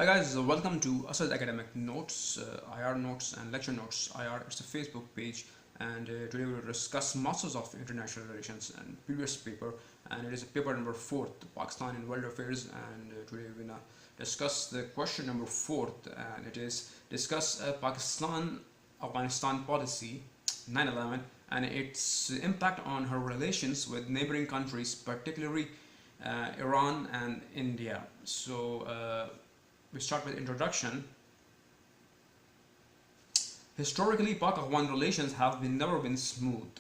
Hi guys, welcome to Asad Academic Notes, IR Notes and Lecture Notes. IR, it's a Facebook page, and today we will discuss Masters of International Relations and previous paper, and it is paper number 4, Pakistan in World Affairs, and today we're gonna discuss the question number 4, and it is discuss Pakistan-Afghanistan policy 9/11 and its impact on her relations with neighboring countries, particularly Iran and India. We start with introduction. Historically, Pak-Afghan relations have never been smooth.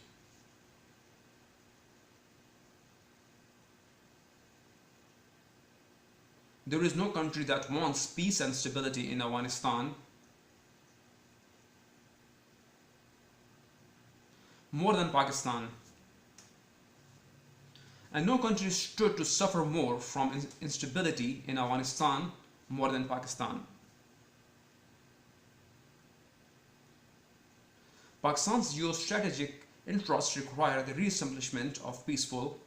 There is no country that wants peace and stability in Afghanistan more than Pakistan. And no country stood to suffer more from instability in Afghanistan more than Pakistan. Pakistan's geostrategic interests require the re-establishment of peaceful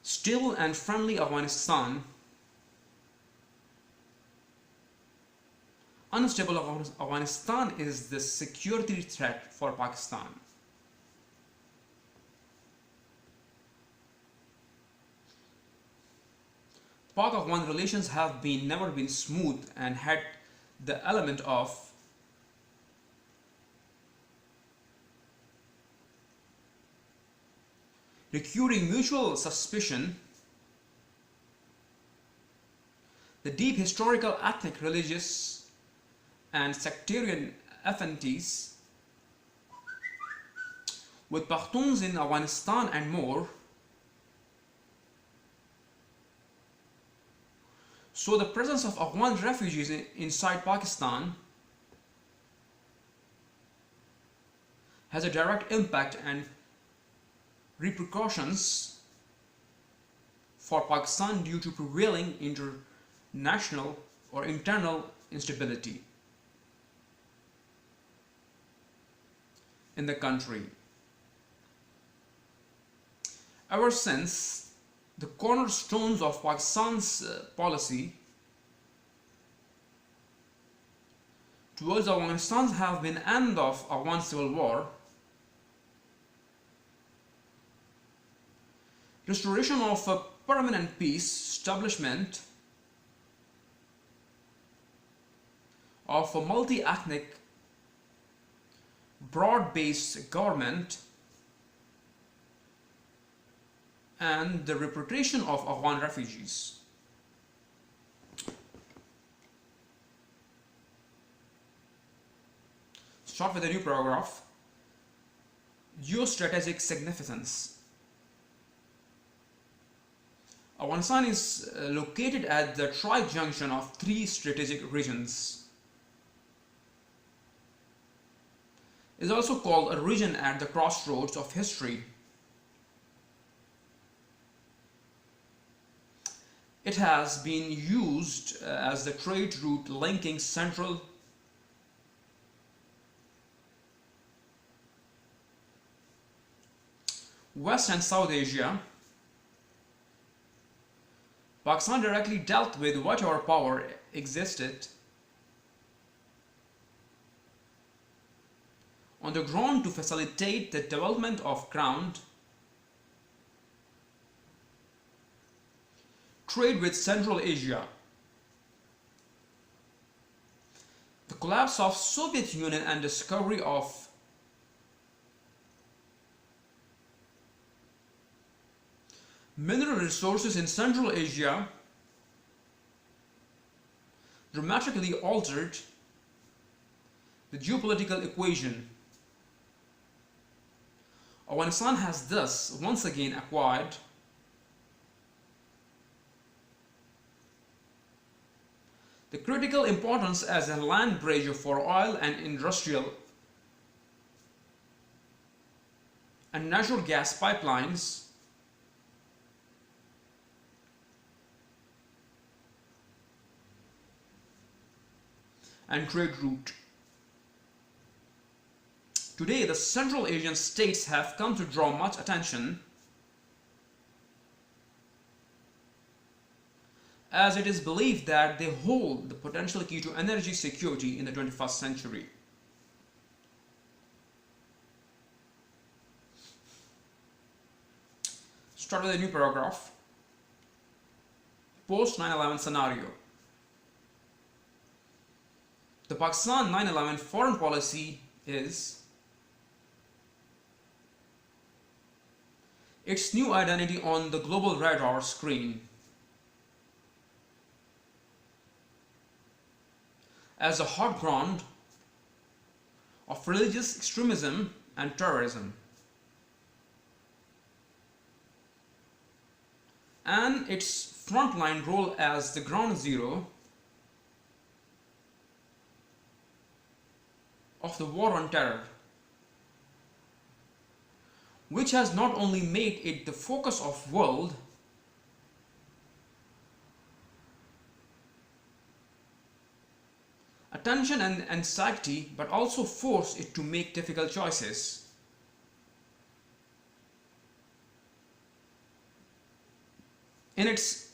still and friendly Afghanistan. Unstable Afghanistan is the security threat for Pakistan. Pak-Afghan relations have never been smooth and had the element of recurring mutual suspicion, the deep historical, ethnic, religious and sectarian affinities with Pakhtuns in Afghanistan and more. So the presence of Afghan refugees inside Pakistan has a direct impact and repercussions for Pakistan due to prevailing international or internal instability in the country. Ever since, the cornerstones of Pakistan's policy towards Afghanistan have been end of Afghan civil war, restoration of a permanent peace, establishment of a multi-ethnic, broad-based government, and the repatriation of Afghan refugees. Start with a new paragraph. Geostrategic significance. Afghanistan is located at the tri-junction of three strategic regions. It is also called a region at the crossroads of history. It has been used as the trade route linking Central West and South Asia. Pakistan directly dealt with whatever power existed on the ground to facilitate the development of ground trade with Central Asia. The collapse of Soviet Union and discovery of mineral resources in Central Asia dramatically altered the geopolitical equation. Afghanistan has thus once again acquired the critical importance as a land bridge for oil and industrial and natural gas pipelines and trade route. Today, the Central Asian states have come to draw much attention as it is believed that they hold the potential key to energy security in the 21st century. Start with a new paragraph. Post 9/11 scenario. The Pakistan 9/11 foreign policy is its new identity on the global radar screen as a hot ground of religious extremism and terrorism, and its frontline role as the ground zero of the war on terror, which has not only made it the focus of world attention and anxiety, but also forced it to make difficult choices. In its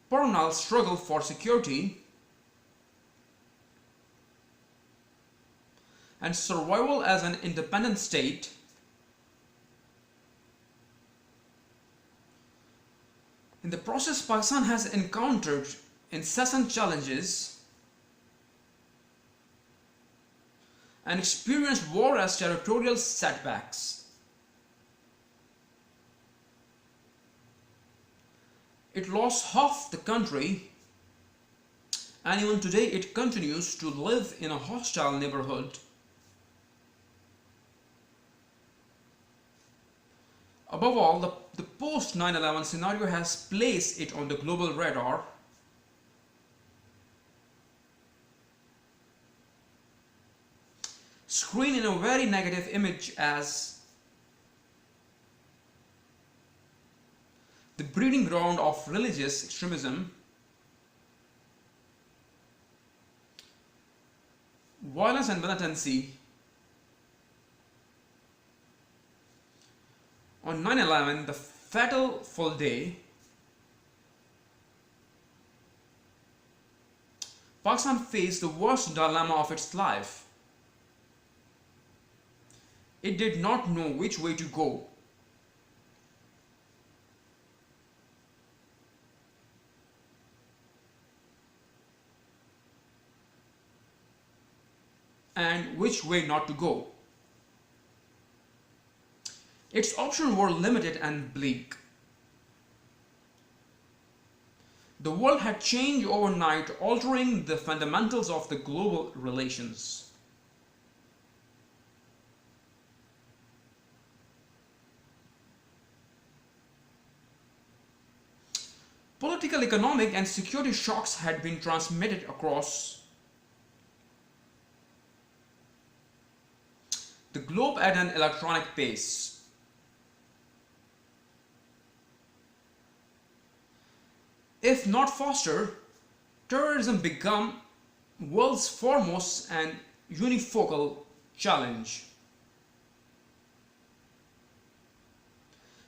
perennial struggle for security and survival as an independent state, in the process, Pakistan has encountered incessant challenges and experienced war as territorial setbacks. It lost half the country, and even today it continues to live in a hostile neighborhood. Above all, the post 9/11 scenario has placed it on the global radar screen in a very negative image as the breeding ground of religious extremism, violence and militancy. On 9/11, the fatal full day, Pakistan faced the worst dilemma of its life. It did not know which way to go. And which way not to go. Its options were limited and bleak. The world had changed overnight, altering the fundamentals of the global relations. Political, economic, and security shocks had been transmitted across the globe at an electronic pace. If not faster, terrorism became world's foremost and unifocal challenge,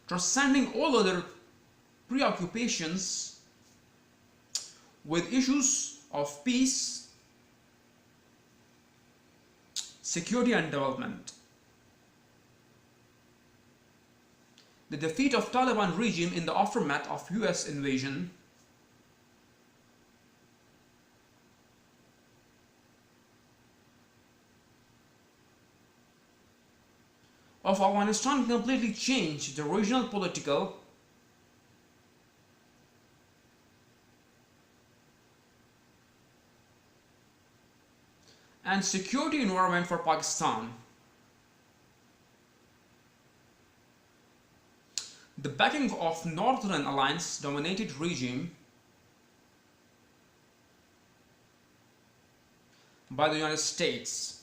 transcending all other preoccupations with issues of peace, security and development. The defeat of Taliban regime in the aftermath of US invasion of Afghanistan completely changed the regional political and security environment for Pakistan. The backing of Northern Alliance dominated regime by the United States,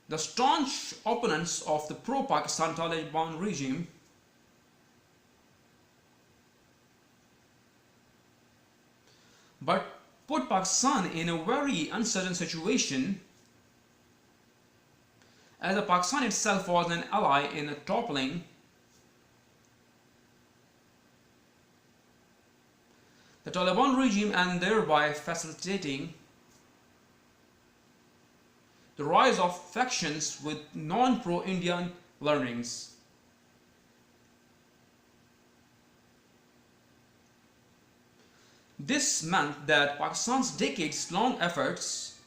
the staunch opponents of the pro-Pakistan Taliban regime, but put Pakistan in a very uncertain situation as Pakistan itself was an ally in toppling the Taliban regime and thereby facilitating the rise of factions with non-pro-Indian leanings. This meant that Pakistan's decades-long efforts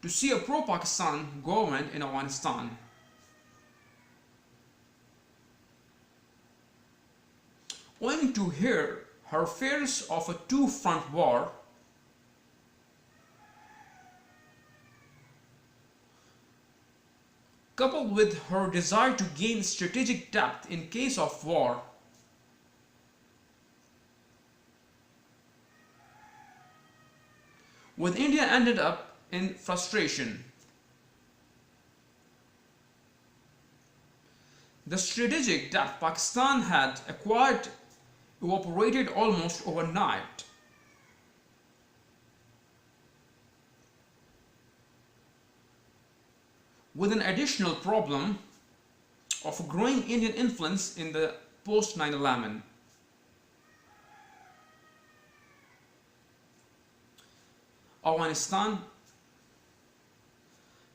to see a pro-Pakistan government in Afghanistan owing to her fears of a two-front war, coupled with her desire to gain strategic depth in case of war, with India ended up in frustration. The strategic depth Pakistan had acquired evaporated almost overnight. With an additional problem of growing Indian influence in the post 9/11.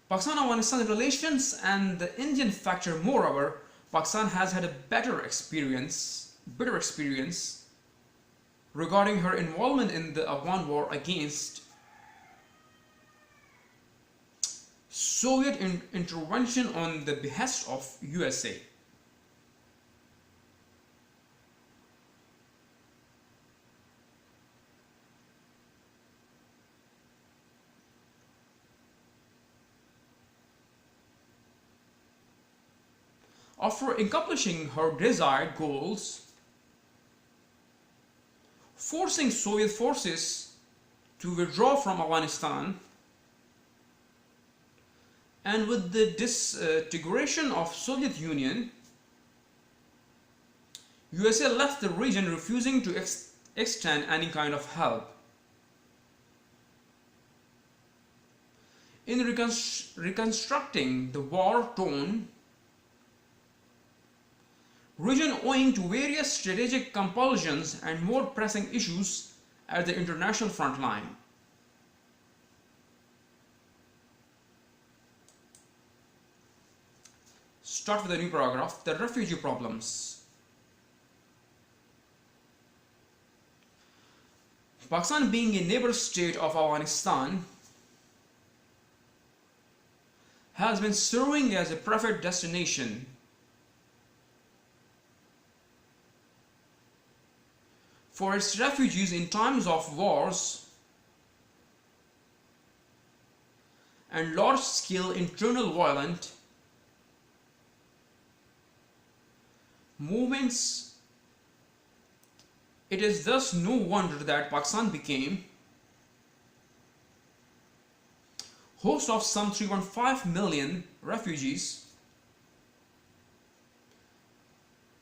Pakistan-Afghanistan relations and the Indian factor. Moreover, Pakistan has had a bitter experience regarding her involvement in the Afghan war against Soviet intervention on the behest of USA. After accomplishing her desired goals, forcing Soviet forces to withdraw from Afghanistan, and with the disintegration of Soviet Union, USA left the region, refusing to extend any kind of help. In reconstructing the war-torn region owing to various strategic compulsions and more pressing issues at the international front line. Start with a new paragraph, the refugee problems. Pakistan, being a neighbor state of Afghanistan, has been serving as a preferred destination for its refugees in times of wars and large-scale internal violent movements. It is thus no wonder that Pakistan became host of some 3.5 million refugees,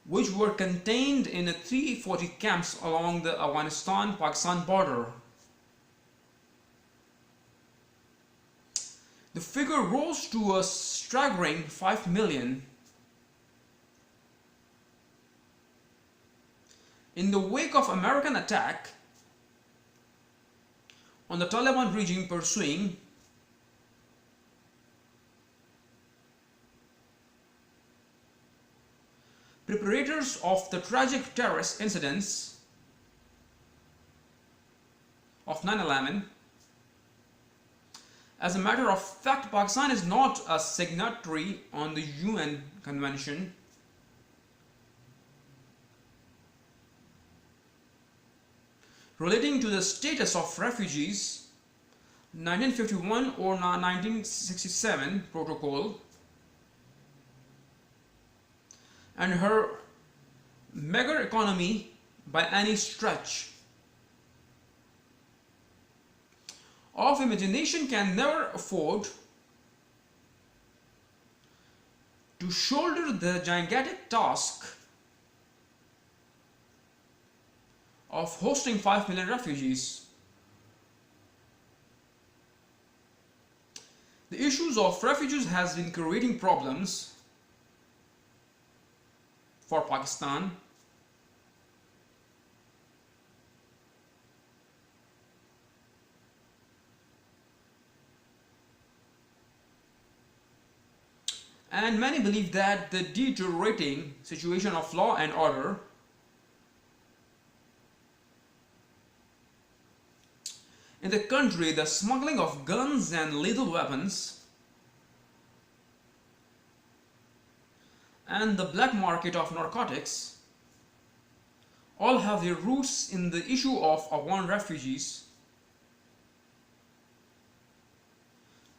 which were contained in 340 camps along the Afghanistan-Pakistan border. The figure rose to a staggering 5 million. In the wake of American attack on the Taliban regime pursuing preparators of the tragic terrorist incidents of 9/11. As a matter of fact, Pakistan is not a signatory on the UN Convention relating to the status of refugees, 1951 or 1967 protocol, and her mega economy by any stretch of imagination can never afford to shoulder the gigantic task of hosting 5 million refugees. The issues of refugees has been creating problems for Pakistan. And many believe that the deteriorating situation of law and order in the country, the smuggling of guns and lethal weapons, and the black market of narcotics all have their roots in the issue of Afghan refugees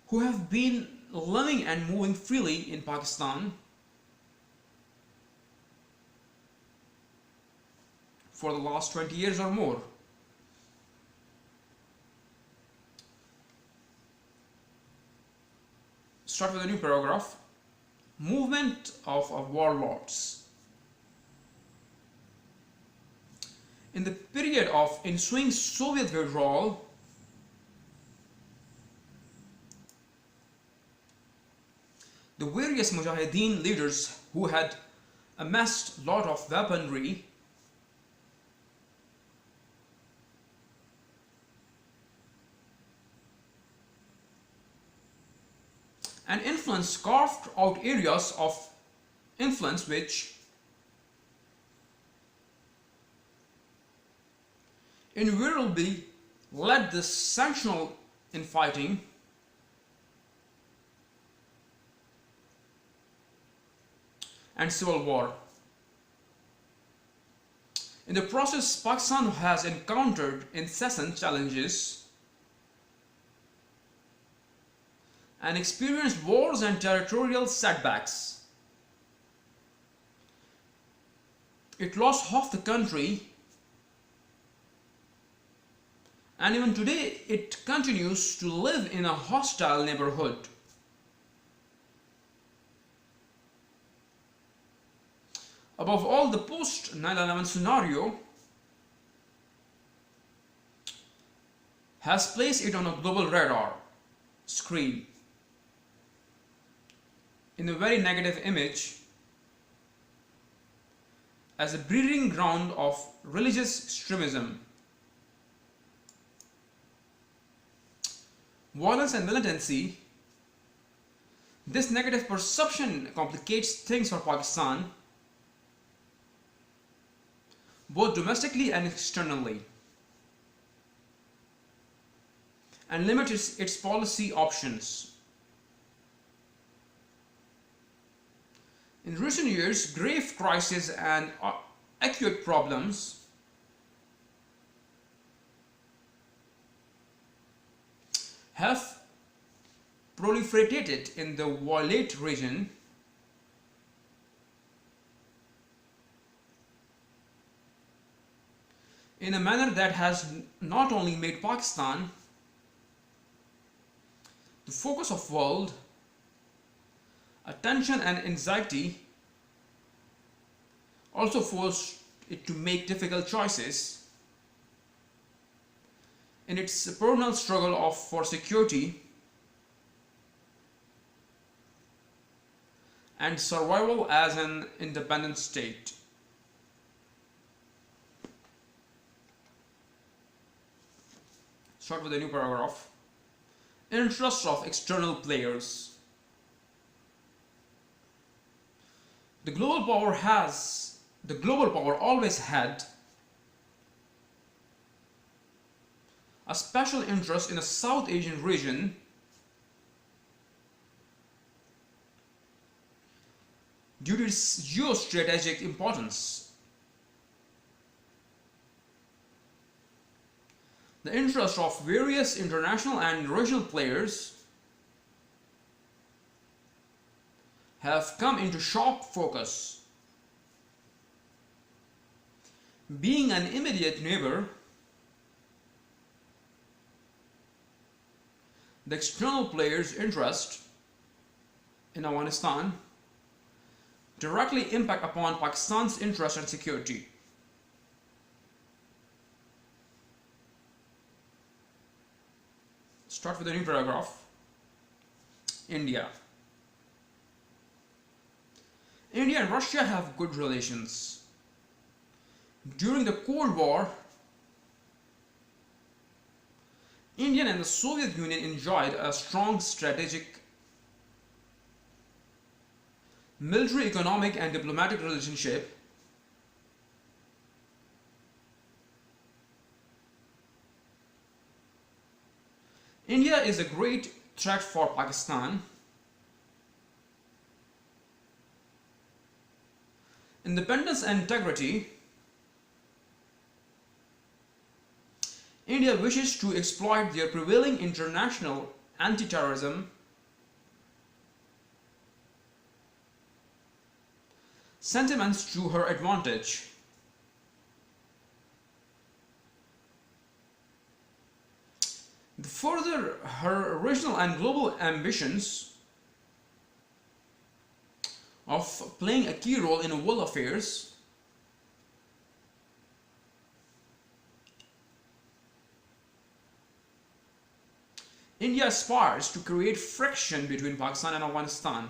who have been living and moving freely in Pakistan for the last 20 years or more. Start with a new paragraph. Movement of warlords. In the period of ensuing Soviet withdrawal, the various Mujahideen leaders who had amassed a lot of weaponry and influence carved out areas of influence which invariably led the sanctional infighting and civil war. In the process, Pakistan has encountered incessant challenges and experienced wars and territorial setbacks. It lost half the country, and even today it continues to live in a hostile neighborhood. Above all, the post 9/11 scenario has placed it on a global radar screen in a very negative image as a breeding ground of religious extremism, violence and militancy. This negative perception complicates things for Pakistan, both domestically and externally, and limits its policy options. In recent years, grave crises and acute problems have proliferated in the Walet region, in a manner that has not only made Pakistan the focus of world attention and anxiety, also forced it to make difficult choices in its personal struggle for security and survival as an independent state. Start with a new paragraph. Interests of external players. The global power always had a special interest in the South Asian region due to its geostrategic importance. The interests of various international and regional players have come into sharp focus. Being an immediate neighbor, the external players' interest in Afghanistan directly impact upon Pakistan's interest and security. Start with a new paragraph. India. India and Russia have good relations. During the Cold War, India and the Soviet Union enjoyed a strong strategic, military, economic, and diplomatic relationship. India is a great threat for Pakistan. Independence and integrity. India wishes to exploit their prevailing international anti-terrorism sentiments to her advantage. Further, her regional and global ambitions of playing a key role in world affairs India aspires to create friction between Pakistan and Afghanistan.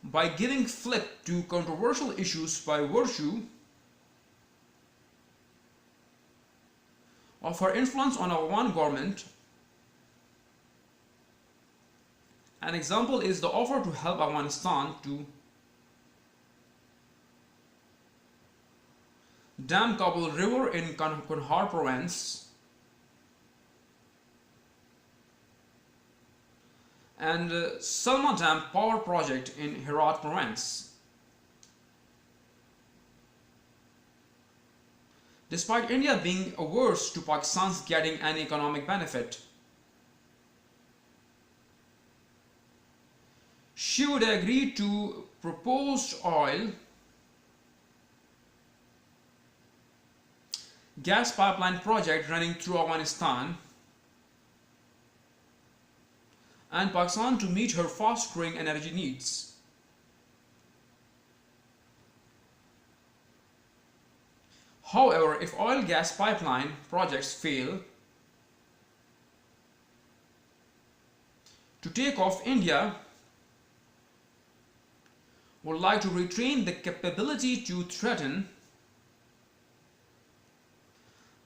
By giving flip to controversial issues by virtue of her influence on Afghan government. An example is the offer to help Afghanistan to dam Kabul River in Kandahar province and Salma Dam power project in Herat province. Despite India being averse to Pakistan's getting any economic benefit, she would agree to proposed oil gas pipeline project running through Afghanistan and Pakistan to meet her fast-growing energy needs. However, if oil gas pipeline projects fail to take off, India would like to retain the capability to threaten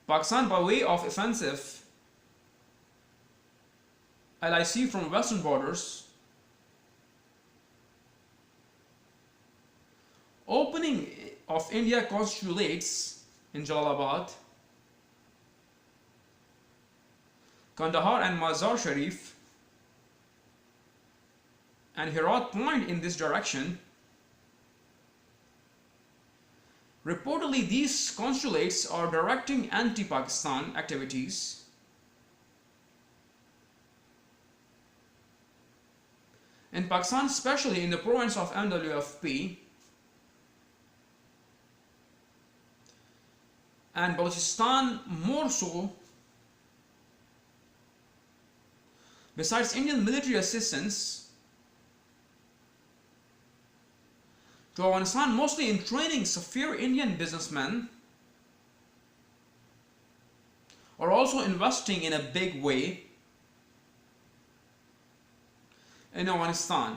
Pakistan by way of offensive LIC from western borders, opening of India consulates in Jalalabad, Kandahar and Mazar Sharif, and Herat point in this direction. Reportedly, these consulates are directing anti-Pakistan activities in Pakistan, especially in the province of MWFP and Balochistan more so. Besides Indian military assistance to Afghanistan, mostly in training Safir Indian businessmen, are also investing in a big way in Afghanistan.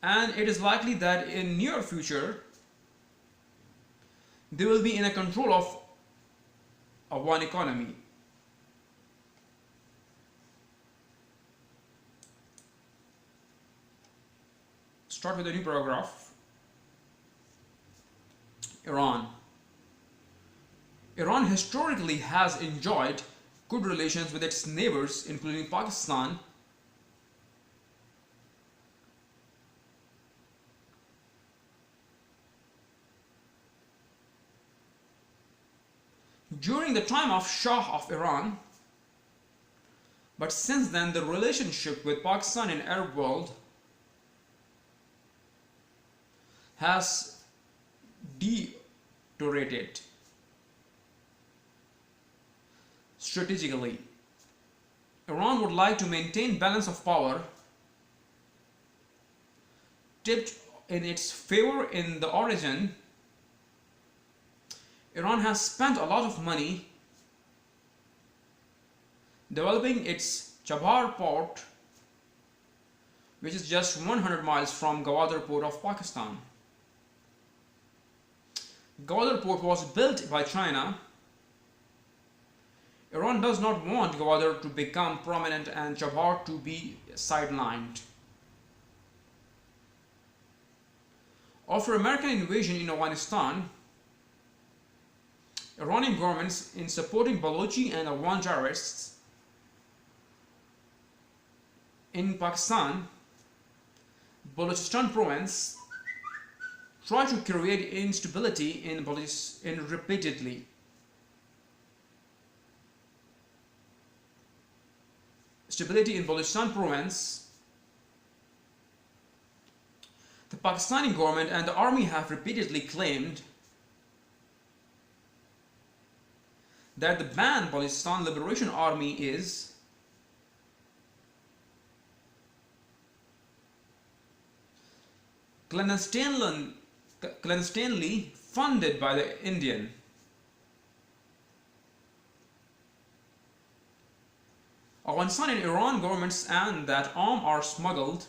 And it is likely that in near future they will be in a control of Afghan economy. Start with a new paragraph. Iran. Iran historically has enjoyed good relations with its neighbors, including Pakistan, during the time of Shah of Iran, but since then the relationship with Pakistan in Arab world has deteriorated. Strategically, Iran would like to maintain balance of power tipped in its favor in the origin. Iran has spent a lot of money developing its Chabahar port, which is just 100 miles from Gwadar port of Pakistan. Gwadar port was built by China. Iran does not want Gwadar to become prominent and Chabahar to be sidelined. After American invasion in Afghanistan, Iranian governments in supporting Balochi and Afghan terrorists in Pakistan, Balochistan province tried to create instability in repeatedly. Stability in Balochistan province. The Pakistani government and the army have repeatedly claimed that the banned Balochistan Liberation Army is clandestinely funded by the Indian. Afghanistan and Iran governments and that arm are smuggled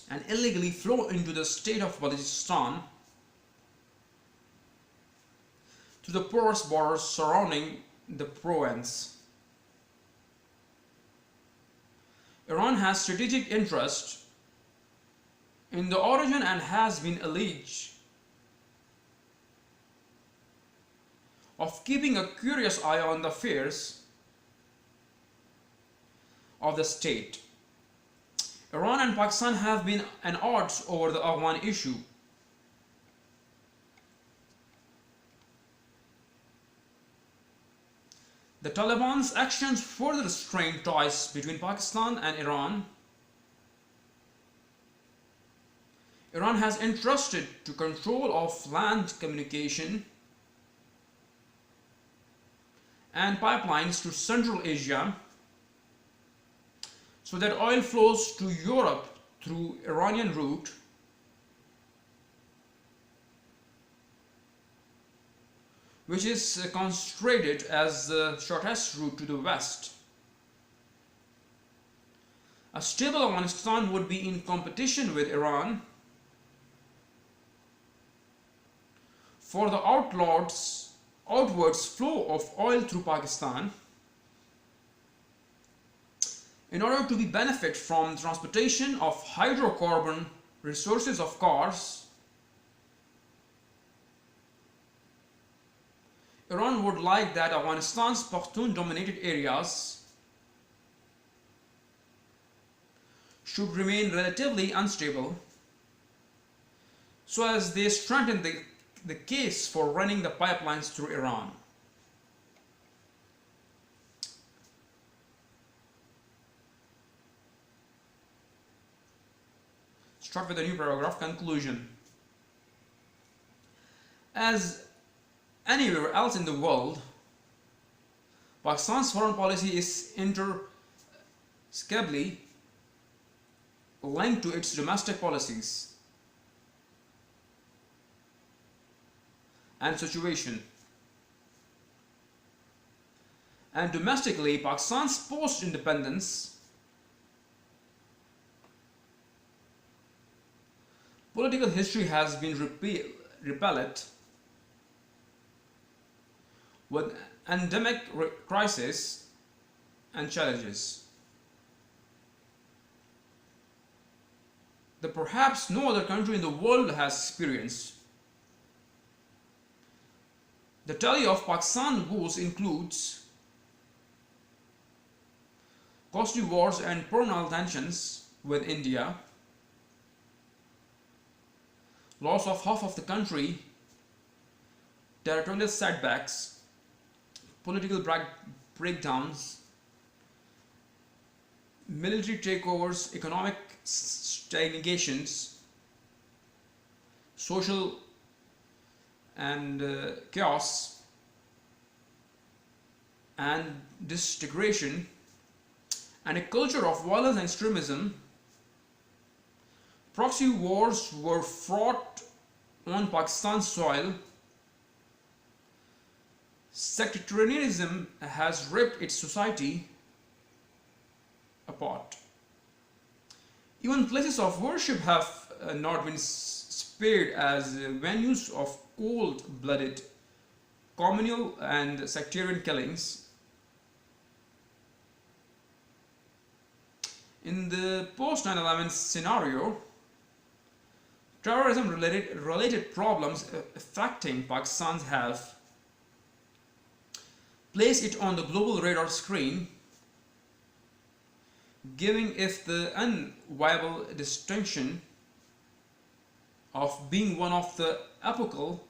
and illegally flow into the state of Balochistan to the porous borders surrounding the province. Iran has strategic interest in the origin and has been alleged of keeping a curious eye on the affairs of the state. Iran and Pakistan have been at odds over the Afghan issue. The Taliban's actions further strained ties between Pakistan and Iran. Iran has entrusted to control of land communication and pipelines to Central Asia so that oil flows to Europe through Iranian route, which is considered as the shortest route to the west. A stable Afghanistan would be in competition with Iran for the outwards flow of oil through Pakistan in order to be benefit from transportation of hydrocarbon resources of cars. Iran would like that Afghanistan's Pashtun dominated areas should remain relatively unstable so as they strengthen the case for running the pipelines through Iran. Start with a new paragraph. Conclusion. As anywhere else in the world, Pakistan's foreign policy is inextricably linked to its domestic policies and situation. And domestically, Pakistan's post-independence political history has been repellent with endemic crises and challenges that perhaps no other country in the world has experienced. The tally of Pakistan woes includes costly wars and permanent tensions with India, loss of half of the country, territorial setbacks, political breakdowns, military takeovers, economic stagnations, social and chaos and disintegration, and a culture of violence and extremism Proxy wars were fought on Pakistan's soil. Sectarianism has ripped its society apart. Even places of worship have not been spared as venues of cold-blooded communal and sectarian killings. In the post 9/11 scenario, terrorism related problems affecting Pakistan's health place it on the global radar screen, giving it the unviable distinction of being one of the epochal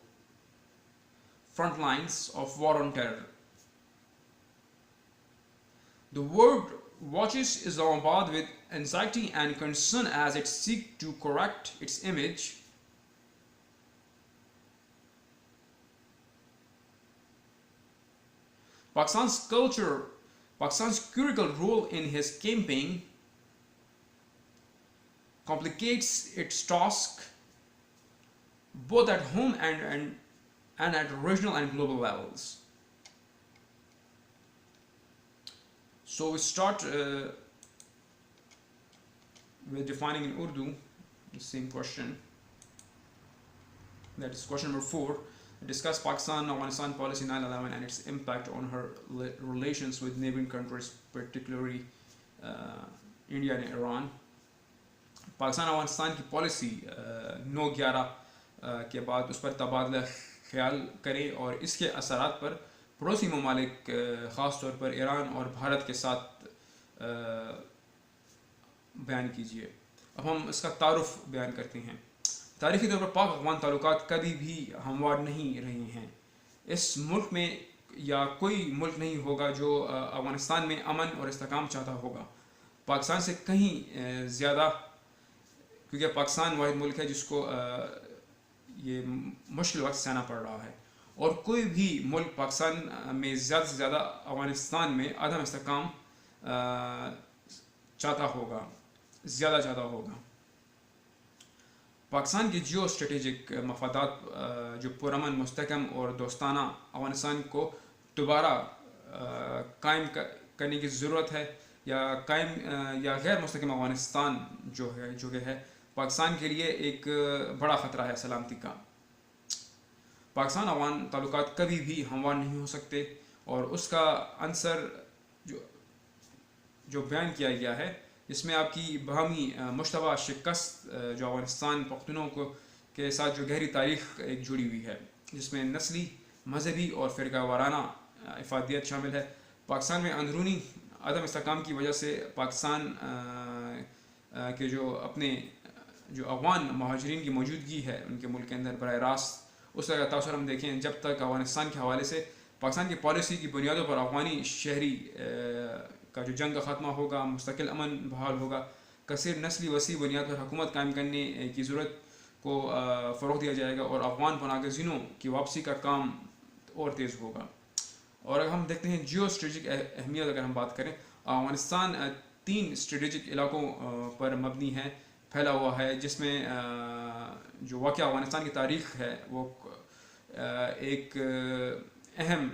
front lines of war on terror. The world watches Islamabad with anxiety and concern as it seeks to correct its image. Pakistan's critical role in his campaign complicates its task both at home and at regional and global levels. So we start with defining in Urdu the same question. That is question number 4. Discuss Pakistan-Afghanistan policy 9/11 and its impact on her relations with neighboring countries, particularly India and Iran. Pakistan Afghanistan की policy 9/11 के बाद उस पर तबादला ख्याल करें और इसके असरात पर पड़ोसी ममालिक ख़ास तौर पर ईरान और भारत के साथ बयान कीजिए. अब हम इसका तारुफ बयान करते हैं. तारीख़ी तौर पर पाक अफ़गान ताल्लुकात कभी भी हमवार नहीं रहे हैं. इस मुल्क में या कोई मुल्क नहीं होगा जो अफ़गानिस्तान में अमन और इस्तेहकाम चाहता होगा. पाकिस्तान से कहीं ज़्यादा, क्योंकि पाकिस्तान वाहिद मुल्क है जिसको ये मुश्किल वक्त सहना पड़ रहा है, और कोई भी मुल्क पाकिस्तान में ज़्यादा से ज़्यादा अफ़गानिस्तान में अदम इस्तेहकाम चाहता होगा, ज़्यादा चाहता होगा. पाकिस्तान की जियो स्ट्रेटेजिक मफादात जो पुरअमन, मुस्तहकम और दोस्ताना अफ़गानिस्तान को दोबारा कायम करने की ज़रूरत है, या कायम या गैर मुस्तहकम अफ़गानिस्तान जो है पाकिस्तान के लिए एक बड़ा ख़तरा है सलामती का. पाकिस्तान अफ़गान ताल्लुकात कभी भी हमवार नहीं हो सकते, और उसका अंसर जो बयान किया गया है इसमें आपकी बहमी मुश्तबा शिकस्त जो अफ़गानिस्तान पख्तूनों को के साथ जो गहरी तारीख़ एक जुड़ी हुई है, जिसमें नस्ली, मजहबी और फ़िरका वाराना इफ़ादियत शामिल है. पाकिस्तान में अंदरूनी अदम इस्तेहकाम की वजह से पाकिस्तान के जो अपने जो अफ़गान महाजरीन की मौजूदगी है उनके मुल्क के अंदर बराह रास्त, उसका तासुर हम देखें जब तक अफ़गानिस्तान के हवाले से पाकिस्तान की पॉलिसी की बुनियादों पर अफ़गानी शहरी का जो जंग का ख़त्मा होगा, मुस्तकिल अमन बहाल होगा, कसीर नस्ली वसी बुनियाद पर हुकूमत कायम करने की ज़रूरत को फ़रोग़ दिया जाएगा, और अफ़गान पनागज़ीनों की वापसी का काम और तेज़ होगा. और अगर हम देखते हैं जियो स्ट्रेटिजिक अहमियत, अगर हम बात करें, अफ़गानिस्तान 3 स्ट्रेटिजिक इलाकों पर मबनी है, फैला हुआ है, जिसमें जो वाक़या अफ़गानिस्तान की तारीख़ है वो एक अहम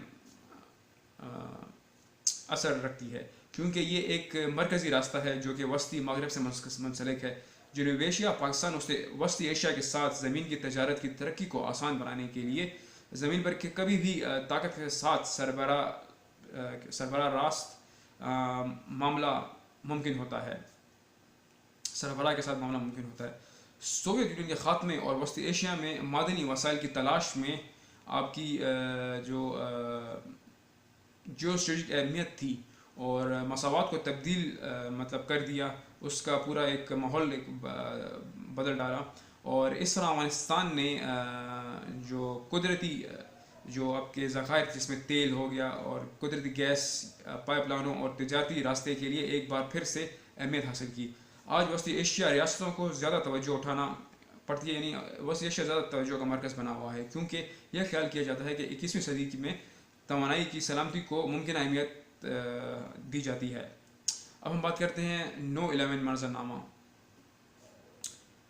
असर रखती है, क्योंकि ये एक मरकज़ी रास्ता है जो कि वस्ती मगरब से मुंसलिक है. जनूबी एशिया, पाकिस्तान उससे वस्ती एशिया के साथ ज़मीन की तजारत की तरक्की को आसान बनाने के लिए ज़मीन पर के कभी भी ताकत के साथ सरबराह रास्त मामला मुमकिन होता है. सरबराह के साथ मामला मुमकिन होता है. सोवियत यूनियन के ख़ात्मे और वस्ती एशिया में मादनी वसाइल की तलाश में आपकी जो स्ट्रेटिजिक अहमियत थी और मसावात को तब्दील मतलब कर दिया, उसका पूरा एक माहौल बदल डाला. और इस तरह अफ़गानिस्तान ने जो कुदरती जो आपके ज़खायर जिसमें तेल हो गया और कुदरती गैस पाइपलाइनों और तिजारती रास्ते के लिए एक बार फिर से अहमियत हासिल की. आज वस्ती एशिया रियासतों को ज़्यादा तवज्जो उठाना पड़ती है, यानी वस्ती एशिया ज़्यादा तवज्जो का मरकज़ बना हुआ है, क्योंकि यह ख्याल किया जाता है कि 21वीं सदी में तवानाई की सलामती को मुमकिन अहमियत दी जाती है. अब हम बात करते हैं 9/11 मंजरनामा.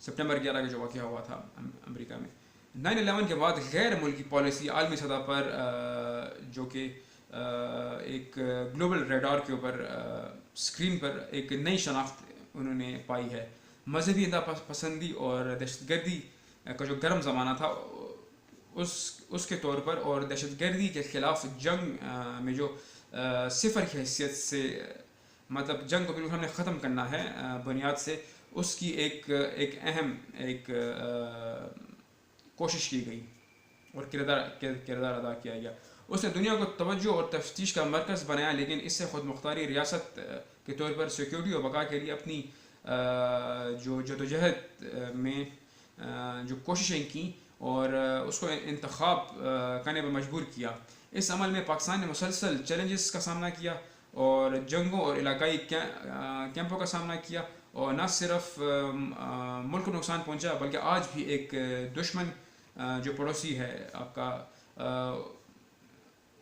سپٹمبر 11 کا جو واقعہ ہوا تھا امریکہ میں. 9/11 کے بعد غیر ملکی پالیسی عالمی سطح پر جو کہ ایک گلوبل ریڈار کے اوپر اسکرین پر ایک نئی شناخت انہوں نے پائی ہے. مذہبی انتہا پسندی اور دہشت گردی کا جو گرم زمانہ تھا اس کے طور پر, اور دہشت گردی کے خلاف جنگ میں جو صفر کی حیثیت سے, مطلب جنگ کو بالکل ہم نے ختم کرنا ہے بنیاد سے, اس کی ایک اہم ایک کوشش کی گئی اور کردار ادا کیا گیا. اس نے دنیا کو توجہ اور تفتیش کا مرکز بنایا, لیکن اس سے خود مختاری ریاست کے طور پر سیکیورٹی اور بقا کے لیے اپنی جو جدوجہد میں جو کوششیں کیں اور اس کو انتخاب کرنے پر مجبور کیا. اس عمل میں پاکستان نے مسلسل چیلنجز کا سامنا کیا اور جنگوں اور علاقائی کیمپوں کا سامنا کیا, اور نہ صرف ملک کو نقصان پہنچا بلکہ آج بھی ایک دشمن جو پڑوسی ہے آپ کا,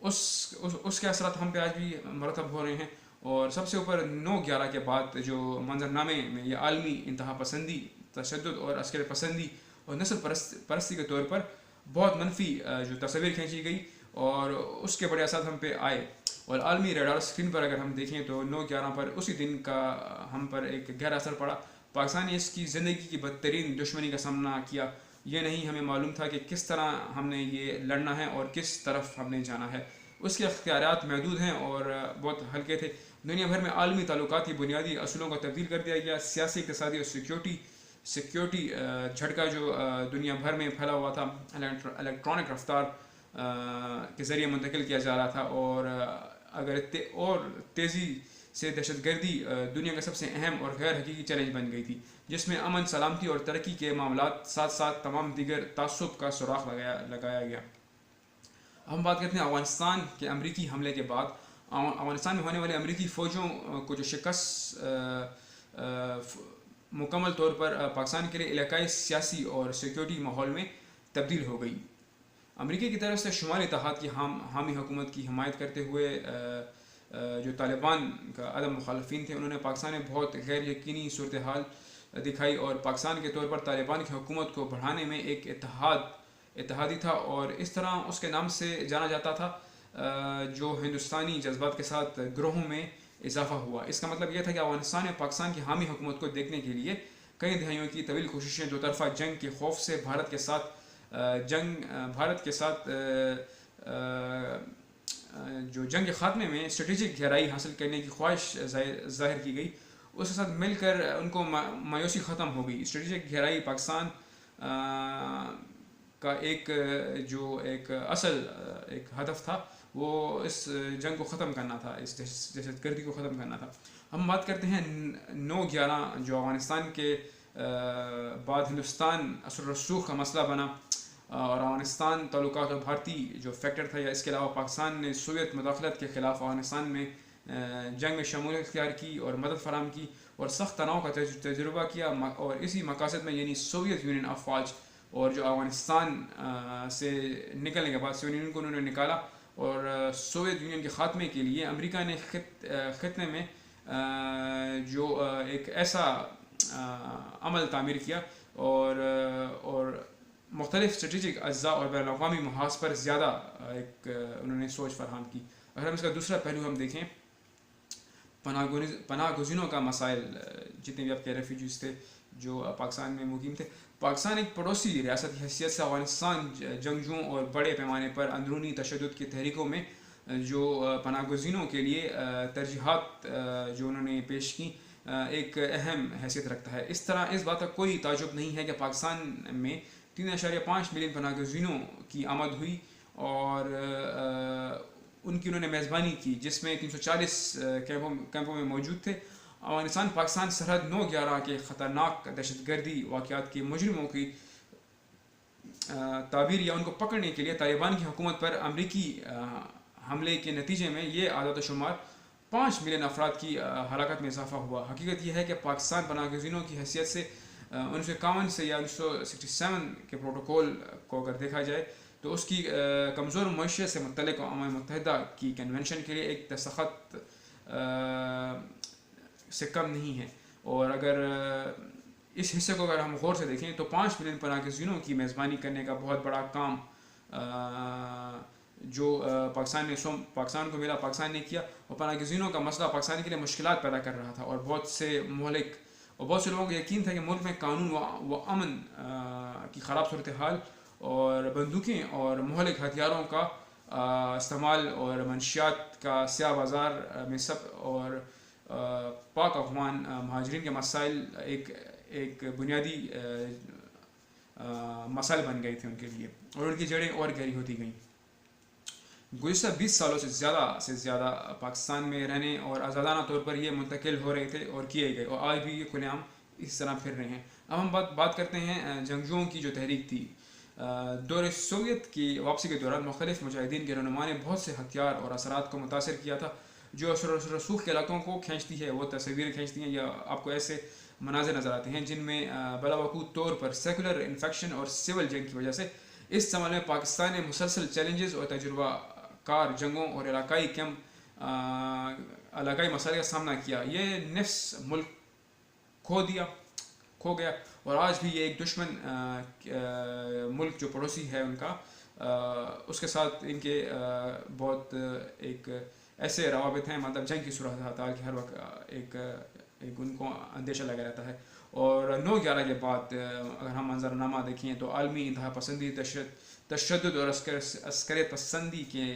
اس کے اثرات ہم پہ آج بھی مرتب ہو رہے ہیں. اور سب سے اوپر 9/11 کے بعد جو منظرنامے میں یہ عالمی انتہا پسندی, تشدد اور عسکر پسندی اور نسل پرستی کے طور پر بہت منفی جو تصویر کھینچی گئی, اور اس کے بڑے اثرات ہم پہ آئے. اور عالمی ریڈار اسکرین پر اگر ہم دیکھیں تو 9/11 پر اسی دن کا ہم پر ایک گہرا اثر پڑا. پاکستان نے اس کی زندگی کی بدترین دشمنی کا سامنا کیا. یہ نہیں ہمیں معلوم تھا کہ کس طرح ہم نے یہ لڑنا ہے اور کس طرف ہم نے جانا ہے. اس کے اختیارات محدود ہیں اور بہت ہلکے تھے. دنیا بھر میں عالمی تعلقات کی بنیادی اصولوں کو تبدیل کر دیا گیا. سیاسی, اقتصادی اور سیکیورٹی جھٹکا جو دنیا بھر میں پھیلا ہوا تھا الیکٹرانک رفتار کے ذریعے منتقل کیا جا رہا تھا, اور اگر اور تیزی سے دہشت گردی دنیا کا سب سے اہم اور غیر حقیقی چیلنج بن گئی تھی, جس میں امن, سلامتی اور ترقی کے معاملات ساتھ ساتھ تمام دیگر تعصب کا سراغ لگایا گیا. ہم بات کرتے ہیں افغانستان کے امریکی حملے کے بعد. افغانستان میں ہونے والے امریکی فوجوں کو جو شکست مکمل طور پر پاکستان کے لیے علاقائی سیاسی اور سیکیورٹی ماحول میں تبدیل ہو گئی. امریکہ کی طرف سے شمالی اتحاد کی حامی حکومت کی حمایت کرتے ہوئے جو طالبان کا عدم مخالفین تھے, انہوں نے پاکستان میں بہت غیر یقینی صورتحال دکھائی, اور پاکستان کے طور پر طالبان کی حکومت کو بڑھانے میں ایک اتحادی تھا, اور اس طرح اس کے نام سے جانا جاتا تھا, جو ہندوستانی جذبات کے ساتھ گروہوں میں اضافہ ہوا. اس کا مطلب یہ تھا کہ افغانستان میں پاکستان کی حامی حکومت کو دیکھنے کے لیے کئی دہائیوں کی طویل کوششیں دو طرفہ جنگ کے خوف سے بھارت کے ساتھ جو جنگ کے خاتمے میں اسٹریٹجک گہرائی حاصل کرنے کی خواہش ظاہر کی گئی, اس کے ساتھ مل کر ان کو مایوسی ختم ہو گئی. اسٹریٹجک گہرائی پاکستان کا ایک اصل ہدف تھا, وہ اس جنگ کو ختم کرنا تھا, اس دہشت گردی کو ختم کرنا تھا. ہم بات کرتے ہیں 9/11 جو افغانستان کے بعد ہندوستان اثر رسوخ کا مسئلہ بنا, اور افغانستان تعلقات اور بھارتی جو فیکٹر تھا, یا اس کے علاوہ پاکستان نے سوویت مداخلت کے خلاف افغانستان میں جنگ میں شمولیت اختیار کی اور مدد فراہم کی, اور سخت تناؤ کا تجربہ کیا, اور اسی مقاصد میں یعنی سوویت یونین افواج اور جو افغانستان سے نکلنے کے بعد سوویت یونین کو انہوں نے نکالا, اور سوویت یونین کے خاتمے کے لیے امریکہ نے خطے میں جو ایک ایسا عمل تعمیر کیا, اور مختلف اسٹریٹجک اجزاء اور بین الاقوامی محاذ پر زیادہ انہوں نے سوچ فراہم کی. اگر ہم اس کا دوسرا پہلو ہم دیکھیں, پناہ گزینوں کا مسائل, جتنے بھی آپ کے ریفیوجیز تھے جو پاکستان میں مقیم تھے, پاکستان ایک پڑوسی ریاست کی حیثیت سے افغانستان جنگجوؤں اور بڑے پیمانے پر اندرونی تشدد کی تحریکوں میں جو پناہ گزینوں کے لیے ترجیحات جو انہوں نے پیش کی ایک اہم حیثیت رکھتا ہے. اس طرح اس بات کا کوئی تعجب نہیں ہے کہ پاکستان میں 3.5 ملین پناہ گزینوں کی آمد ہوئی, اور ان کی انہوں نے میزبانی کی, جس میں 340 کیمپوں میں موجود تھے. افغانستان پاکستان سرحد 9/11 کے خطرناک دہشت گردی واقعات کے مجرموں کی تعبیر یا ان کو پکڑنے کے لیے طالبان کی حکومت پر امریکی حملے کے نتیجے میں یہ اعداد و شمار 5 ملین افراد کی ہلاکت میں اضافہ ہوا. حقیقت یہ ہے کہ پاکستان پناہ گزینوں کی حیثیت سے 1951 سے یا 1967 کے پروٹوکول کو اگر دیکھا جائے تو اس کی کمزور معیشت سے متعلق اقوام متحدہ کی کنونشن کے لیے ایک دستخط سے کم نہیں ہے. اور اگر اس حصے کو اگر ہم غور سے دیکھیں تو 5 ملین پناہ گزینوں کی میزبانی کرنے کا بہت بڑا کام جو پاکستان کو ملا، پاکستان نے کیا. اور پناہ گزینوں کا مسئلہ پاکستان کے لیے مشکلات پیدا کر رہا تھا، اور بہت سے لوگوں کو یقین تھا کہ ملک میں قانون و امن کی خراب صورتحال اور بندوقیں اور مہلک ہتھیاروں کا استعمال اور منشیات کا سیاہ بازار میں سب اور پاک افغان مہاجرین کے مسائل ایک بنیادی مسائل بن گئے تھے ان کے لیے، اور ان کی جڑیں اور گہری ہوتی گئیں. گزشتہ 20 سالوں سے زیادہ پاکستان میں رہنے اور آزادانہ طور پر یہ منتقل ہو رہے تھے اور کیے گئے، اور آج بھی یہ کھلے عام اس طرح پھر رہے ہیں. اب ہم بات کرتے ہیں جنگجوؤں کی جو تحریک تھی. دور سوویت کی واپسی کے دوران مختلف مجاہدین کے رہنما نے بہت سے ہتھیار اور اثرات کو متاثر کیا تھا جو رسوخ کے علاقوں کو کھینچتی ہے. وہ تصویریں کھینچتی ہیں یا آپ کو ایسے مناظر نظر آتے ہیں جن میں بلاوقوع طور پر سیکولر انفیکشن اور سول جنگ کی وجہ سے اس عمل میں پاکستان نے مسلسل چیلنجز اور تجربہ کار جنگوں اور علاقائی مسائل کا سامنا کیا. یہ نفس ملک کھو گیا، اور آج بھی یہ ایک دشمن ملک جو پڑوسی ہے ان کا، اس کے ساتھ ان کے بہت ایک ایسے روابط ہیں، مطلب جنگ کی صورتحال کی ہر وقت ایک ان کو اندیشہ لگا رہتا ہے. اور 9/11 کے بعد اگر ہم منظرنامہ دیکھیں تو عالمی انتہا پسندی، تشدد اور عسکریت پسندی کے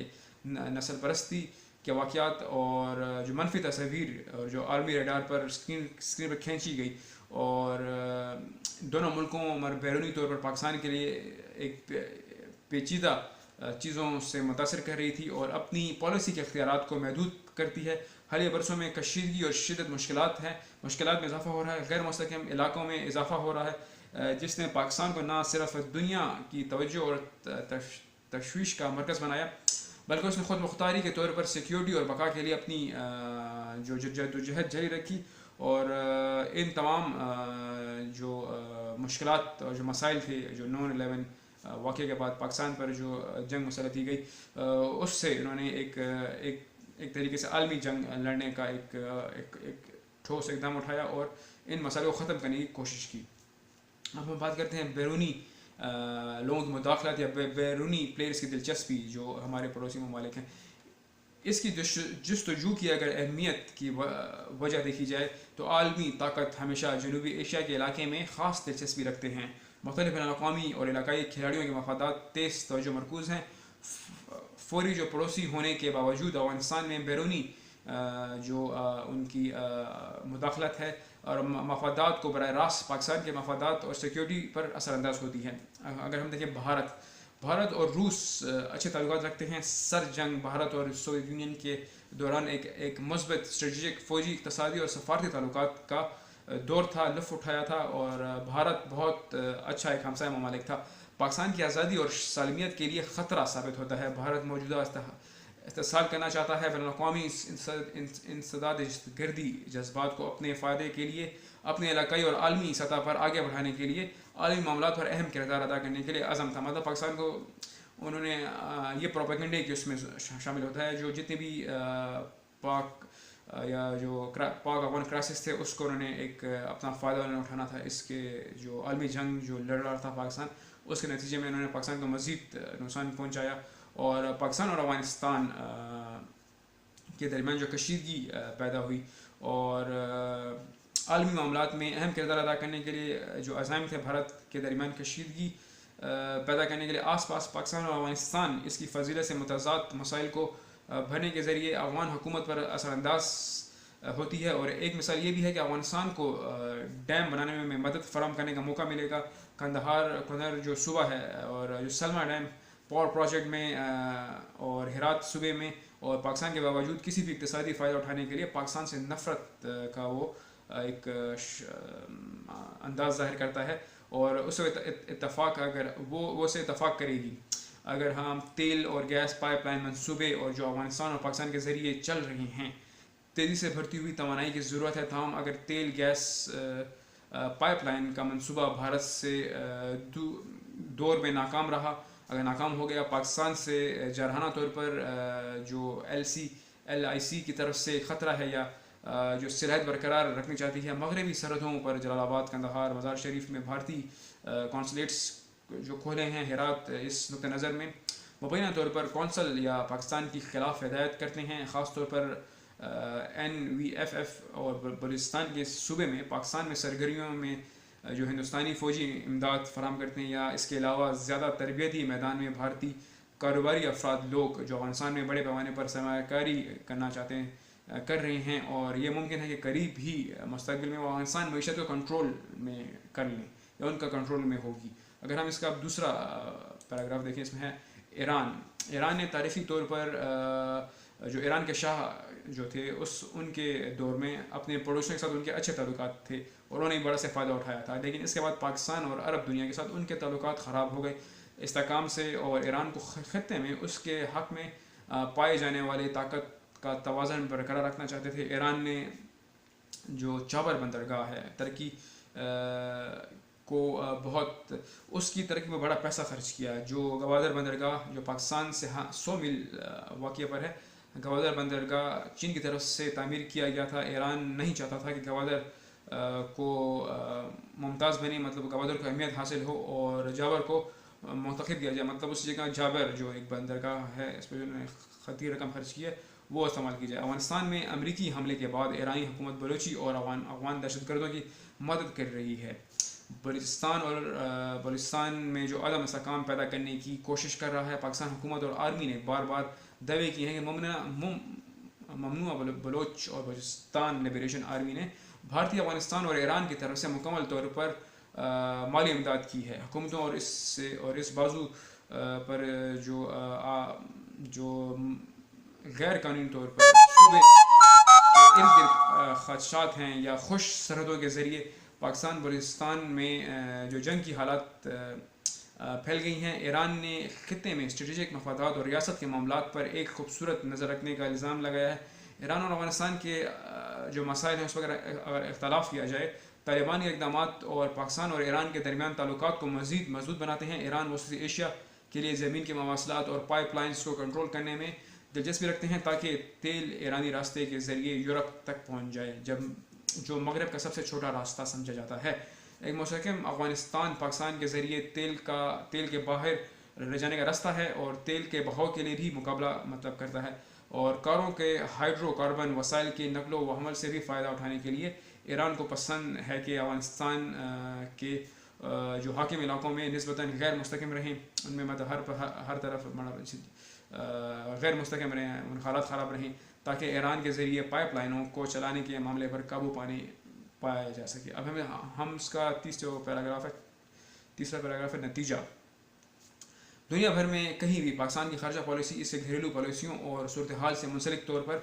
نسل پرستی کے واقعات اور جو منفی تصاویر اور جو عالمی ریڈار پر اسکرین پر کھینچی گئی، اور دونوں ملکوں اور بیرونی طور پر پاکستان کے لیے ایک پیچیدہ چیزوں سے متاثر کر رہی تھی اور اپنی پالیسی کے اختیارات کو محدود کرتی ہے. حالیہ برسوں میں کشیدگی اور شدت مشکلات میں اضافہ ہو رہا ہے، غیر مستحکم علاقوں میں اضافہ ہو رہا ہے، جس نے پاکستان کو نہ صرف دنیا کی توجہ اور تشویش کا مرکز بنایا بلکہ اس نے خود مختاری کے طور پر سیکیورٹی اور بقا کے لیے اپنی جو جدوجہد جاری رکھی. اور ان تمام جو مشکلات اور جو مسائل تھے جو 9/11 واقعے کے بعد پاکستان پر جو جنگ مسلط کی گئی، اس سے انہوں نے ایک طریقے سے عالمی جنگ لڑنے کا ایک ٹھوس اقدام اٹھایا اور ان مسائل کو ختم کرنے کی کوشش کی. اب ہم بات کرتے ہیں بیرونی لوگوں کی مداخلت یا بیرونی پلیئرز کی دلچسپی جو ہمارے پڑوسی ممالک ہیں. اس کی جستجو کی اگر اہمیت کی وجہ دیکھی جائے تو عالمی طاقت ہمیشہ جنوبی ایشیا کے علاقے میں خاص دلچسپی رکھتے ہیں. مختلف بین الاقوامی اور علاقائی کھلاڑیوں کے مفادات تیز توجہ مرکوز ہیں. فوری جو پڑوسی ہونے کے باوجود افغانستان میں بیرونی جو ان کی مداخلت ہے اور مفادات کو براہ راست پاکستان کے مفادات اور سیکیورٹی پر اثر انداز ہوتی ہے. اگر ہم دیکھیں بھارت اور روس اچھے تعلقات رکھتے ہیں. سر جنگ بھارت اور سوویت یونین کے دوران ایک مثبت اسٹریٹجک فوجی اقتصادی اور سفارتی تعلقات کا دور تھا، لطف اٹھایا تھا، اور بھارت بہت اچھا ایک ہمسایہ ممالک تھا. پاکستان کی آزادی اور سالمیت کے لیے خطرہ ثابت ہوتا ہے. بھارت موجودہ استحصال کرنا چاہتا ہے، بین الاقوامی انسداد گردی جذبات کو اپنے فائدے کے لیے، اپنے علاقائی اور عالمی سطح پر آگے بڑھانے کے لیے، عالمی معاملات پر اہم کردار ادا کرنے کے لیے عزم تھا. مطلب پاکستان کو انہوں نے یہ پروپیگنڈے کہ اس میں شامل ہوتا ہے جو جتنے بھی پاک افغان کرائسس تھے اس کو انہوں نے ایک اپنا فائدہ انہوں نے اٹھانا تھا. اس کے جو عالمی جنگ جو لڑ رہا تھا پاکستان، اس کے نتیجے میں انہوں نے پاکستان کو مزید نقصان پہنچایا، اور پاکستان اور افغانستان کے درمیان جو کشیدگی پیدا ہوئی اور عالمی معاملات میں اہم کردار ادا کرنے کے لیے جو عزائم تھے بھارت کے درمیان کشیدگی پیدا کرنے کے لیے آس پاس پاکستان اور افغانستان اس کی فضیلت سے متضاد مسائل کو بھرنے کے ذریعے افغان حکومت پر اثر انداز ہوتی ہے. اور ایک مثال یہ بھی ہے کہ افغانستان کو ڈیم بنانے میں مدد فراہم کرنے کا موقع ملے گا. کندھار جو صوبہ ہے اور جو سلما ڈیم پاور پروجیکٹ میں اور ہرات صوبے میں، اور پاکستان کے باوجود کسی بھی اقتصادی فائدہ اٹھانے کے لیے پاکستان سے نفرت کا وہ ایک انداز ظاہر کرتا ہے. اور اس سے اتفاق اگر وہ سے اتفاق کرے گی اگر ہم تیل اور گیس پائپ لائن منصوبے اور جو افغانستان اور پاکستان کے ذریعے چل رہے ہیں تیزی سے بڑھتی ہوئی توانائی کی ضرورت ہے. تاہم اگر تیل گیس پائپ لائن کا منصوبہ بھارت سے دور میں ناکام رہا، اگر ناکام ہو گیا، پاکستان سے جارحانہ طور پر جو LIC کی طرف سے خطرہ ہے یا جو صلاحیت برقرار رکھنی چاہتی ہے مغربی سرحدوں پر جلال آباد کندہار مزار شریف میں بھارتی کونسلیٹس جو کھولے ہیں ہرات اس نقطہ نظر میں مبینہ طور پر کونسل یا پاکستان کی خلاف ہدایت کرتے ہیں. خاص طور پر NVFF اور بلوچستان کے صوبے میں پاکستان میں سرگرمیوں میں جو ہندوستانی فوجی امداد فراہم کرتے ہیں یا اس کے علاوہ زیادہ تربیتی میدان میں بھارتی کاروباری افراد لوگ جو افغانستان میں بڑے پیمانے پر سرمایہ کاری کرنا چاہتے ہیں کر رہے ہیں اور یہ ممکن ہے کہ قریب ہی مستقبل میں وہ افغانستان معیشت کو کنٹرول میں کر لیں یا ان کا کنٹرول میں ہوگی. اگر ہم اس کا دوسرا پیراگراف دیکھیں اس میں ہے ایران نے تاریخی طور پر جو ایران کے شاہ جو تھے ان کے دور میں اپنے پڑوسیوں کے ساتھ ان کے اچھے تعلقات تھے اور انہوں نے بڑا سے فائدہ اٹھایا تھا, لیکن اس کے بعد پاکستان اور عرب دنیا کے ساتھ ان کے تعلقات خراب ہو گئے استحکام سے اور ایران کو خطے میں اس کے حق میں پائے جانے والے طاقت کا توازن برقرار رکھنا چاہتے تھے. ایران نے جو چابر بندرگاہ ہے ترقی کو بہت اس کی ترقی میں بڑا پیسہ خرچ کیا. جو گوادر بندرگاہ جو پاکستان سے 100 میل واقع پر ہے, گوادر بندرگاہ چین کی طرف سے تعمیر کیا گیا تھا. ایران نہیں چاہتا تھا کہ گوادر کو ممتاز بنے, مطلب گوادر کو اہمیت حاصل ہو اور جابر کو منتخب کیا جائے, مطلب اس جگہ جابر جو ایک بندرگاہ ہے اس پہ جو انہوں نے خطیر رقم خرچ کی ہے وہ استعمال کی جائے. افغانستان میں امریکی حملے کے بعد ایرانی حکومت بلوچی اور افغان دہشت گردوں کی مدد کر رہی ہے. بلوچستان میں جو عدم استحکام پیدا کرنے کی کوشش کر رہا ہے. پاکستان حکومت اور آرمی نے بار بار دعوے کیے ہیں کہ ممنوع بلوچ اور بلوچستان لبریشن آرمی نے بھارتی افغانستان اور ایران کی طرف سے مکمل طور پر مالی امداد کی ہے. حکومتوں اور اس بازو پر جو غیر قانونی طور پر صوبے کے ارد گرد خدشات ہیں یا خوش سرحدوں کے ذریعے پاکستان بلوچستان میں جو جنگ کی حالات پھیل گئی ہیں. ایران نے خطے میں اسٹریٹجک مفادات اور ریاست کے معاملات پر ایک خوبصورت نظر رکھنے کا الزام لگایا ہے. ایران اور افغانستان کے جو مسائل ہیں اس پر اگر اختلاف کیا جائے, طالبانی اقدامات اور پاکستان اور ایران کے درمیان تعلقات کو مزید مضبوط بناتے ہیں. ایران وسطی ایشیا کے لیے زمین کے مواصلات اور پائپ لائنز کو کنٹرول کرنے میں دلچسپی رکھتے ہیں تاکہ تیل ایرانی راستے کے ذریعے یورپ تک پہنچ جائے, جو مغرب کا سب سے چھوٹا راستہ سمجھا جاتا ہے. ایک مستحکم افغانستان پاکستان کے ذریعے تیل کے باہر لے جانے کا راستہ ہے اور تیل کے بہاؤ کے لیے بھی مقابلہ کرتا ہے, اور کاروں کے ہائیڈرو کاربن وسائل کی نقل و حمل سے بھی فائدہ اٹھانے کے لیے ایران کو پسند ہے کہ افغانستان کے جو حاکم علاقوں میں نسبتاً غیر مستحکم رہیں, ان میں مطلب ہر طرف غیر مستحکم رہیں, ان حالات خراب رہیں تاکہ ایران کے ذریعے پائپ لائنوں کو چلانے کے معاملے پر قابو پایا جا سکے. اب ہم اس کا تیسرا پیراگراف ہے نتیجہ. دنیا بھر میں کہیں بھی پاکستان کی خارجہ پالیسی اس سے گھریلو پالیسیوں اور صورتحال سے منسلک طور پر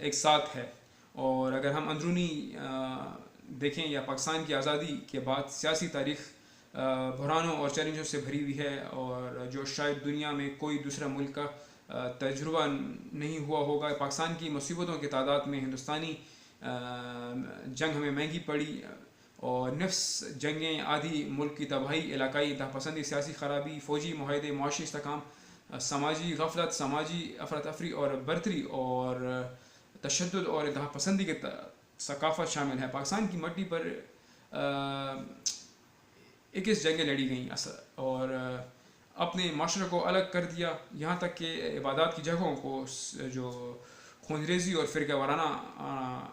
ایک ساتھ ہے, اور اگر ہم اندرونی دیکھیں یا پاکستان کی آزادی کے بعد سیاسی تاریخ بحرانوں اور چیلنجوں سے بھری ہوئی ہے, اور جو شاید دنیا میں کوئی دوسرا ملک کا تجربہ نہیں ہوا ہوگا. پاکستان کی مصیبتوں کی تعداد میں ہندوستانی جنگ ہمیں مہنگی پڑی, اور نفس جنگیں, آدھی ملک کی تباہی, علاقائی انتہا پسندی, سیاسی خرابی, فوجی معاہدے, معاشی استحکام, سماجی غفلت, سماجی افراتفری اور برتری اور تشدد اور انتہا پسندی کی ثقافت شامل ہے. پاکستان کی مٹی پر 21 جنگیں لڑی گئیں اور اپنے معاشرے کو الگ کر دیا, یہاں تک کہ عبادات کی جگہوں کو جو خونریزی اور فرقہ وارانہ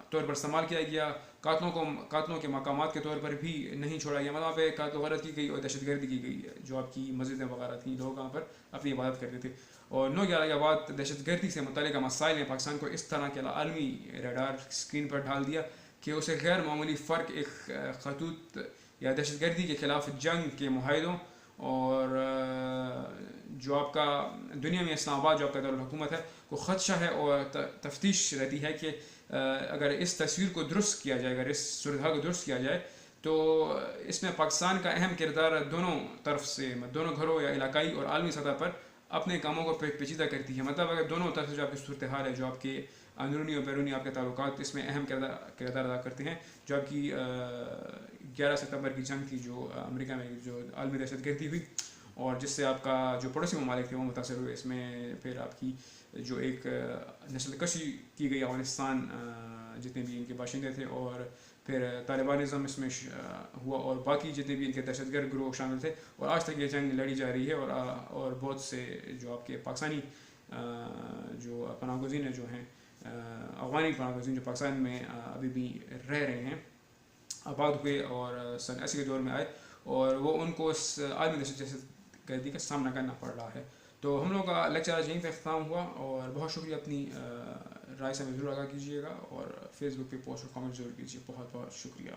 طور پر استعمال کیا گیا, قاتلوں کے مقامات کے طور پر بھی نہیں چھوڑا گیا, مطلب پہ قتل و غارت کی گئی اور دہشت گردی کی گئی, جو آپ کی مسجدیں وغیرہ تھیں, لوگ وہاں پر اپنی عبادت کرتے تھے. اور 9/11 کے بعد دہشت گردی سے متعلقہ مسائل نے پاکستان کو اس طرح کے عالمی ریڈار اسکرین پر ڈال دیا کہ اسے غیر معمولی فرق ایک خطوط یا دہشت گردی کے خلاف جنگ کے معاہدوں اور جو آپ کا دنیا میں اسلام آباد جو آپ کا دارالحکومت ہے کو خدشہ ہے, اور تفتیش رہتی ہے کہ اگر اس تصویر کو درست کیا جائے, اگر اس صورتحال کو درست کیا جائے تو اس میں پاکستان کا اہم کردار دونوں طرف سے, دونوں گھروں یا علاقائی اور عالمی سطح پر اپنے کاموں کو پیچیدہ کرتی ہے. مطلب اگر دونوں طرف سے جو آپ کی صورتحال ہے, جو آپ کے اندرونی اور بیرونی آپ کے تعلقات اس میں اہم کردار ادا کرتے ہیں, جو آپ کی 11 ستمبر کی جنگ تھی, جو امریکہ میں جو عالمی دہشت گردی ہوئی اور جس سے آپ کا جو پڑوسی ممالک تھے وہ متاثر ہوئے, اس میں پھر آپ کی جو ایک نسل کشی کی گئی افغانستان جتنے بھی ان کے باشندے تھے, اور پھر طالبانزم اس میں ہوا, اور باقی جتنے بھی ان کے دہشت گرد گروہ شامل تھے, اور آج تک یہ جنگ لڑی جا رہی ہے. اور بہت سے جو آپ کے پاکستانی جو پناہ گزین جو ہیں, افغانی پناہ گزین جو پاکستان میں ابھی بھی رہ رہے ہیں, آباد ہوئے اور سن 80 کے دور میں آئے, اور وہ ان کو اس عالمی دہشت گردی کا سامنا کرنا پڑ رہا ہے. تو ہم لوگوں کا لیکچر آج یہیں پہ اختتام ہوا, اور بہت شکریہ, اپنی رائے سے ہمیں ضرور آگاہ کیجیے گا, اور فیس بک پہ پوسٹ اور کامنٹ ضرور کیجیے. بہت بہت شکریہ.